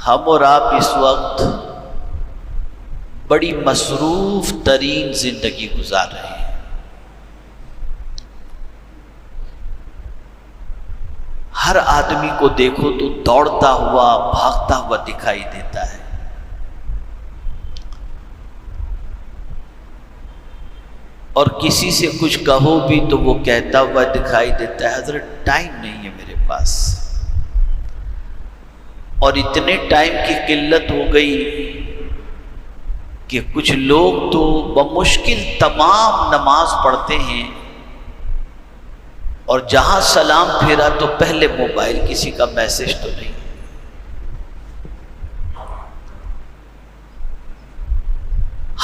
ہم اور آپ اس وقت بڑی مصروف ترین زندگی گزار رہے ہیں۔ ہر آدمی کو دیکھو تو دوڑتا ہوا بھاگتا ہوا دکھائی دیتا ہے۔ اور کسی سے کچھ کہو بھی تو وہ کہتا ہوا دکھائی دیتا ہے حضرت ٹائم نہیں ہے میرے پاس۔ اور اتنے ٹائم کی قلت ہو گئی کہ کچھ لوگ تو بمشکل تمام نماز پڑھتے ہیں اور جہاں سلام پھیرا تو پہلے موبائل، کسی کا میسج تو نہیں۔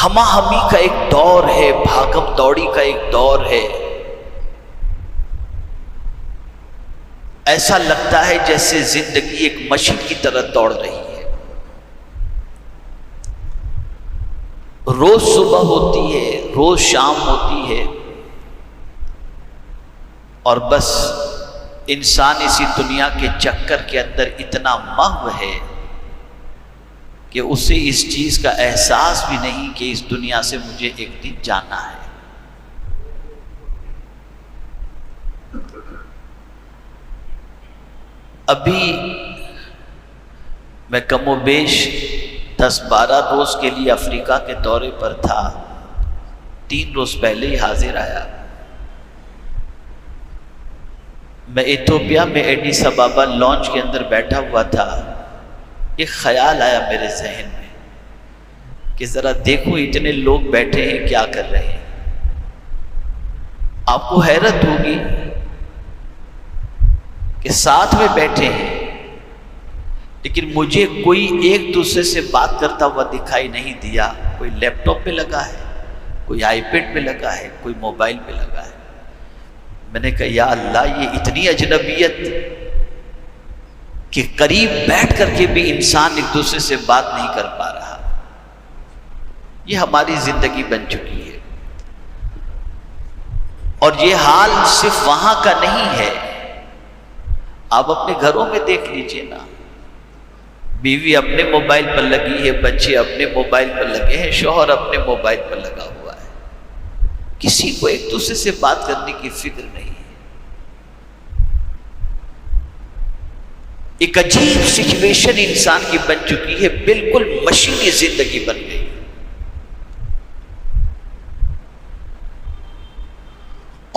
ہما ہمی کا ایک دور ہے، بھاگم دوڑی کا ایک دور ہے۔ ایسا لگتا ہے جیسے زندگی ایک مشین کی طرح دوڑ رہی ہے۔ روز صبح ہوتی ہے، روز شام ہوتی ہے، اور بس انسان اسی دنیا کے چکر کے اندر اتنا محو ہے کہ اسے اس چیز کا احساس بھی نہیں کہ اس دنیا سے مجھے ایک دن جانا ہے۔ ابھی میں کم و بیش 10-12 روز کے لیے افریقہ کے دورے پر تھا، 3 روز پہلے ہی حاضر آیا۔ میں ایتھوپیا میں ایڈیس ابابا لانچ کے اندر بیٹھا ہوا تھا، ایک خیال آیا میرے ذہن میں کہ ذرا دیکھو اتنے لوگ بیٹھے ہیں کیا کر رہے ہیں۔ آپ کو حیرت ہوگی کہ ساتھ میں بیٹھے ہیں لیکن مجھے کوئی ایک دوسرے سے بات کرتا ہوا دکھائی نہیں دیا۔ کوئی لیپ ٹاپ پہ لگا ہے، کوئی آئی پیڈ پہ لگا ہے، کوئی موبائل پہ لگا ہے۔ میں نے کہا یا اللہ، یہ اتنی اجنبیت کہ قریب بیٹھ کر کے بھی انسان ایک دوسرے سے بات نہیں کر پا رہا۔ یہ ہماری زندگی بن چکی ہے، اور یہ حال صرف وہاں کا نہیں ہے۔ آپ اپنے گھروں میں دیکھ لیجئے نا، بیوی اپنے موبائل پر لگی ہے، بچے اپنے موبائل پر لگے ہیں، شوہر اپنے موبائل پر لگا ہوا ہے، کسی کو ایک دوسرے سے بات کرنے کی فکر نہیں ہے۔ ایک عجیب سچویشن انسان کی بن چکی ہے، بالکل مشینی زندگی بن گئی۔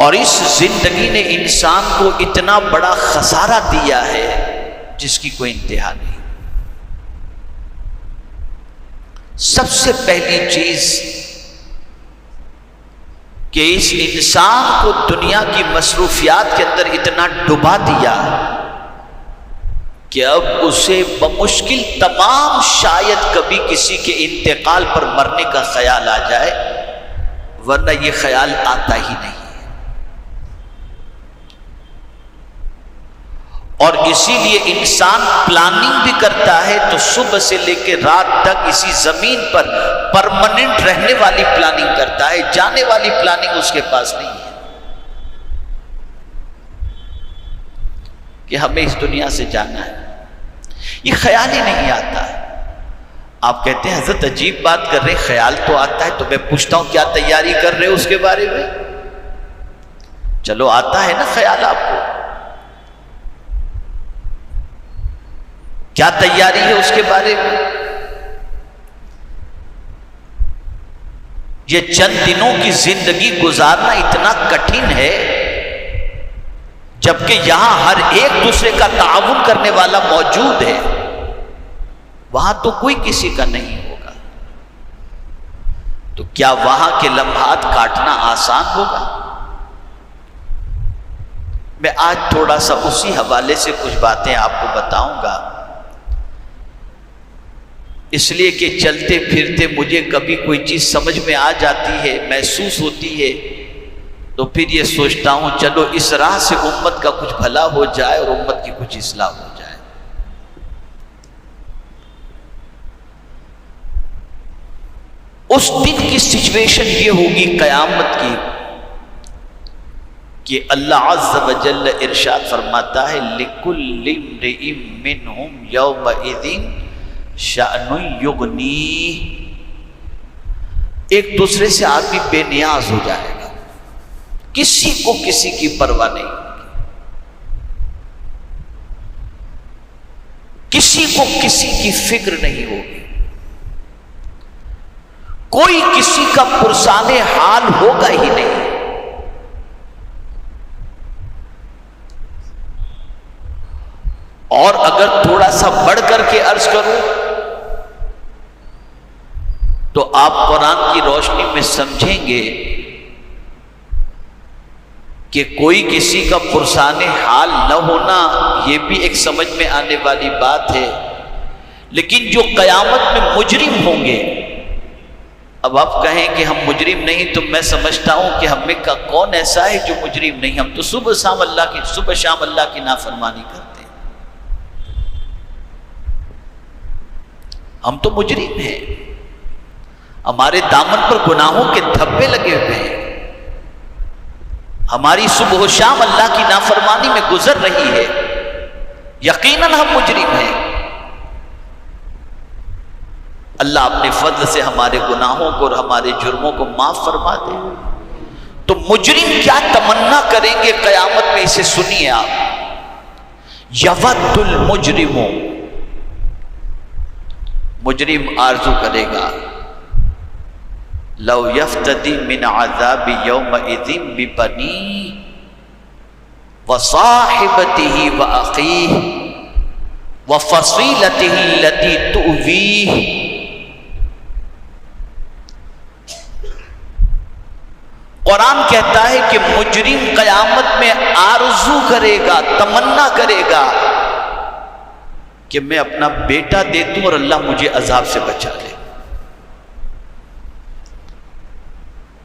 اور اس زندگی نے انسان کو اتنا بڑا خسارہ دیا ہے جس کی کوئی انتہا نہیں۔ سب سے پہلی چیز کہ اس انسان کو دنیا کی مصروفیات کے اندر اتنا ڈبا دیا کہ اب اسے بمشکل تمام شاید کبھی کسی کے انتقال پر مرنے کا خیال آ جائے، ورنہ یہ خیال آتا ہی نہیں۔ اور اسی لیے انسان پلاننگ بھی کرتا ہے تو صبح سے لے کے رات تک اسی زمین پر پرماننٹ رہنے والی پلاننگ کرتا ہے، جانے والی پلاننگ اس کے پاس نہیں ہے کہ ہمیں اس دنیا سے جانا ہے۔ یہ خیال ہی نہیں آتا ہے۔ آپ کہتے ہیں حضرت عجیب بات کر رہے ہیں، خیال تو آتا ہے، تو میں پوچھتا ہوں کیا تیاری کر رہے ہو اس کے بارے میں؟ چلو آتا ہے نا خیال آپ کو، کیا تیاری ہے اس کے بارے میں؟ یہ چند دنوں کی زندگی گزارنا اتنا کٹھن ہے، جبکہ یہاں ہر ایک دوسرے کا تعاون کرنے والا موجود ہے، وہاں تو کوئی کسی کا نہیں ہوگا، تو کیا وہاں کے لمحات کاٹنا آسان ہوگا؟ میں آج تھوڑا سا اسی حوالے سے کچھ باتیں آپ کو بتاؤں گا، اس لیے کہ چلتے پھرتے مجھے کبھی کوئی چیز سمجھ میں آ جاتی ہے، محسوس ہوتی ہے، تو پھر یہ سوچتا ہوں چلو اس راہ سے امت کا کچھ بھلا ہو جائے اور امت کی کچھ اصلاح ہو جائے۔ اس دن کی سچویشن یہ ہوگی قیامت کی کہ اللہ عز و جل ارشاد فرماتا ہے لِكُلِّ امْرِئٍ مِّنْهُمْ يَوْمَئِذٍ شأن یغنی، ایک دوسرے سے آدمی بے نیاز ہو جائے گا، کسی کو کسی کی پرواہ نہیں ہوگی، کسی کو کسی کی فکر نہیں ہوگی، کوئی کسی کا پرسان حال ہوگا ہی نہیں۔ اور اگر تھوڑا سا بڑھ کر کے عرض کروں تو آپ قرآن کی روشنی میں سمجھیں گے کہ کوئی کسی کا پرسان حال نہ ہونا یہ بھی ایک سمجھ میں آنے والی بات ہے، لیکن جو قیامت میں مجرم ہوں گے، اب آپ کہیں کہ ہم مجرم نہیں، تو میں سمجھتا ہوں کہ ہم میں کا کون ایسا ہے جو مجرم نہیں؟ ہم تو صبح شام اللہ کی نافرمانی کرتے ہیں، ہم تو مجرم ہیں، ہمارے دامن پر گناہوں کے دھبے لگے ہوئے ہیں، ہماری صبح و شام اللہ کی نافرمانی میں گزر رہی ہے، یقیناً ہم مجرم ہیں۔ اللہ اپنے فضل سے ہمارے گناہوں کو اور ہمارے جرموں کو معاف فرما دے۔ تو مجرم کیا تمنا کریں گے قیامت میں، اسے سنیے آپ۔ یود المجرم، مجرم آرزو کرے گا، لو یفتدی من عذاب یومئذ ببنیہ وصاحبتہ واخیہ وفصیلتہ التی تؤویہ۔ قرآن کہتا ہے کہ مجرم قیامت میں آرزو کرے گا، تمنا کرے گا کہ میں اپنا بیٹا دے دوں اور اللہ مجھے عذاب سے بچا لے،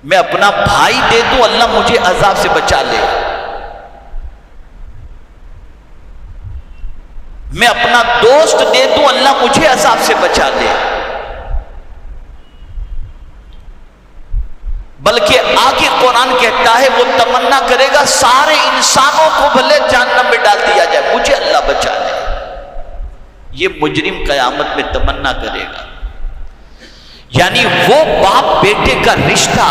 میں اپنا بھائی دے دوں اللہ مجھے عذاب سے بچا لے، میں اپنا دوست دے دوں اللہ مجھے عذاب سے بچا لے۔ بلکہ آگے قرآن کہتا ہے وہ تمنا کرے گا سارے انسانوں کو بھلے جہنم میں ڈال دیا جائے، مجھے اللہ بچا لے۔ یہ مجرم قیامت میں تمنا کرے گا، یعنی وہ باپ بیٹے کا رشتہ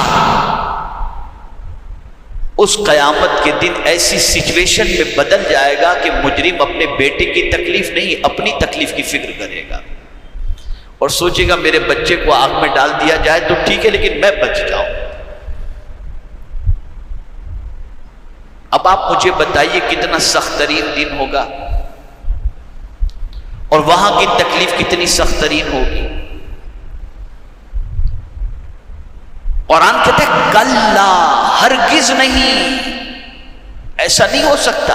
اس قیامت کے دن ایسی سچویشن میں بدل جائے گا کہ مجرم اپنے بیٹے کی تکلیف نہیں اپنی تکلیف کی فکر کرے گا، اور سوچے گا میرے بچے کو آگ میں ڈال دیا جائے تو ٹھیک ہے لیکن میں بچ جاؤں۔ اب آپ مجھے بتائیے کتنا سخت ترین دن ہوگا، اور وہاں کی تکلیف کتنی سخت ترین ہوگی۔ قرآن کہتے ہیں کلا، ہرگز نہیں، ایسا نہیں ہو سکتا،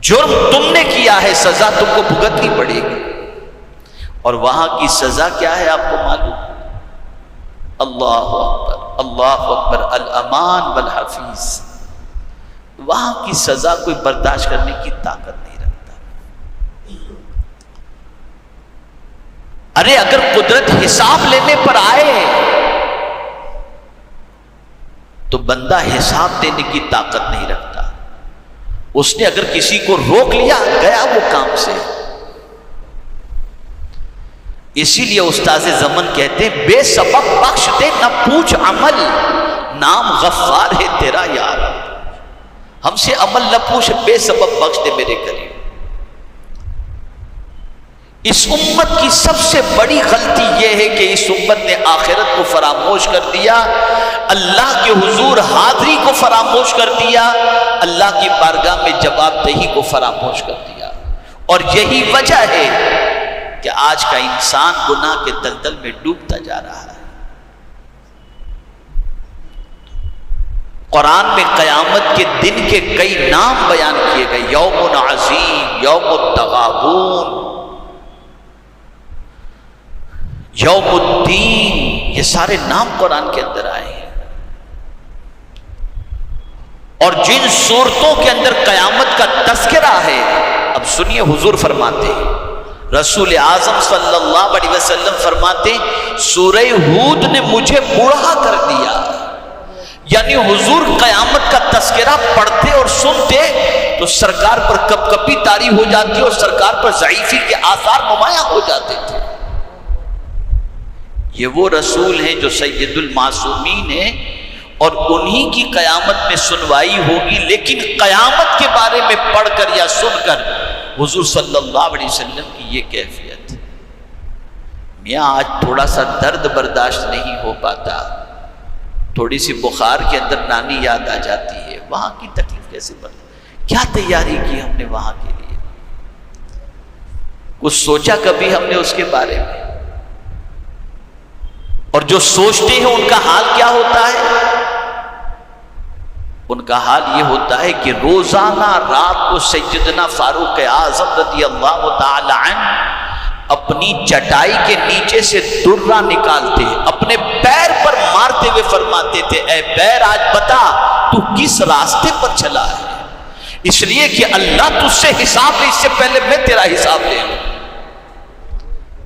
جرم تم نے کیا ہے سزا تم کو بھگتنی پڑے گی، اور وہاں کی سزا کیا ہے آپ کو معلوم؟ اللہ اکبر، اللہ اکبر، الامان والحفیظ۔ وہاں کی سزا کوئی برداشت کرنے کی طاقت نہیں رکھتا۔ ارے اگر قدرت حساب لینے پر آئے تو بندہ حساب دینے کی طاقت نہیں رکھتا، اس نے اگر کسی کو روک لیا گیا وہ کام سے۔ اسی لیے استاذ زمن کہتے ہیں بے سبب بخش دے نہ پوچھ عمل، نام غفار ہے تیرا یار، ہم سے عمل نہ پوچھ، بے سبب بخش دے میرے قریب۔ اس امت کی سب سے بڑی غلطی یہ ہے کہ اس امت نے آخرت کو فراموش کر دیا، اللہ کے حضور حاضری کو فراموش کر دیا، اللہ کی بارگاہ میں جواب دہی کو فراموش کر دیا، اور یہی وجہ ہے کہ آج کا انسان گناہ کے دلدل میں ڈوبتا جا رہا ہے۔ قرآن میں قیامت کے دن کے کئی نام بیان کیے گئے، یوم عظیم، یوم التغابن، یوم الدین، یہ سارے نام قرآن کے اندر آئے ہیں۔ اور جن صورتوں کے اندر قیامت کا تذکرہ ہے، اب سنیے حضور فرماتے ہیں، رسول اعظم صلی اللہ علیہ وسلم فرماتے ہیں سورہ ہود نے مجھے بوڑھا کر دیا، یعنی حضور قیامت کا تذکرہ پڑھتے اور سنتے تو سرکار پر کپ کپی طاری ہو جاتی اور سرکار پر ضعیفی کے آثار نمایاں ہو جاتے تھے۔ یہ وہ رسول ہیں جو سید المعصومین ہیں، اور انہی کی قیامت میں سنوائی ہوگی، لیکن قیامت کے بارے میں پڑھ کر یا سن کر حضور صلی اللہ علیہ وسلم کی یہ کیفیت ہے۔ میاں آج تھوڑا سا درد برداشت نہیں ہو پاتا، تھوڑی سی بخار کے اندر نانی یاد آ جاتی ہے، وہاں کی تکلیف کیسے بڑھ، کیا تیاری کی ہم نے وہاں کے لیے؟ کچھ سوچا کبھی ہم نے اس کے بارے میں؟ اور جو سوچتے ہیں ان کا حال کیا ہوتا ہے؟ ان کا حال یہ ہوتا ہے کہ روزانہ رات کو سیدنا فاروق اعظم رضی اللہ تعالی عنہ اپنی چٹائی کے نیچے سے درہ نکالتے، اپنے پیر پر مارتے ہوئے فرماتے تھے، اے پیر آج بتا تو کس راستے پر چلا ہے، اس لیے کہ اللہ تجھ سے حساب لے، اس سے پہلے میں تیرا حساب لے لوں۔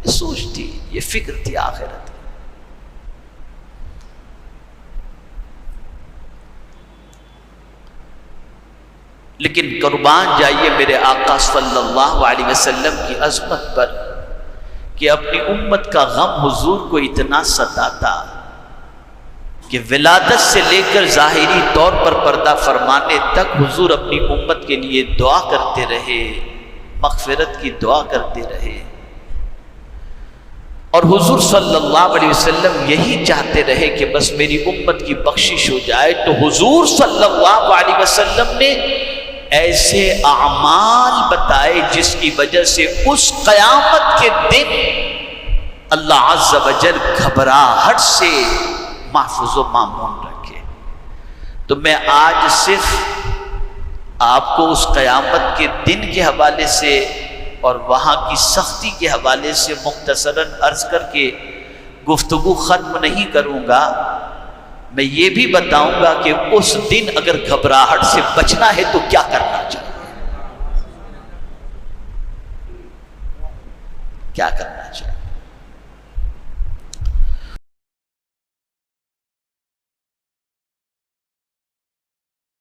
یہ سوچ تھی، یہ فکر تھی آخرت۔ لیکن قربان جائیے میرے آقا صلی اللہ علیہ وسلم کی عظمت پر کہ اپنی امت کا غم حضور کو اتنا ستاتا کہ ولادت سے لے کر ظاہری طور پر پردہ فرمانے تک حضور اپنی امت کے لیے دعا کرتے رہے، مغفرت کی دعا کرتے رہے، اور حضور صلی اللہ علیہ وسلم یہی چاہتے رہے کہ بس میری امت کی بخشش ہو جائے۔ تو حضور صلی اللہ علیہ وسلم نے ایسے اعمال بتائے جس کی وجہ سے اس قیامت کے دن اللہ عز و جل گھبراہٹ سے محفوظ و مامون رکھے۔ تو میں آج صرف آپ کو اس قیامت کے دن کے حوالے سے اور وہاں کی سختی کے حوالے سے مختصراً عرض کر کے گفتگو ختم نہیں کروں گا، میں یہ بھی بتاؤں گا کہ اس دن اگر گھبراہٹ سے بچنا ہے تو کیا کرنا چاہیے، کیا کرنا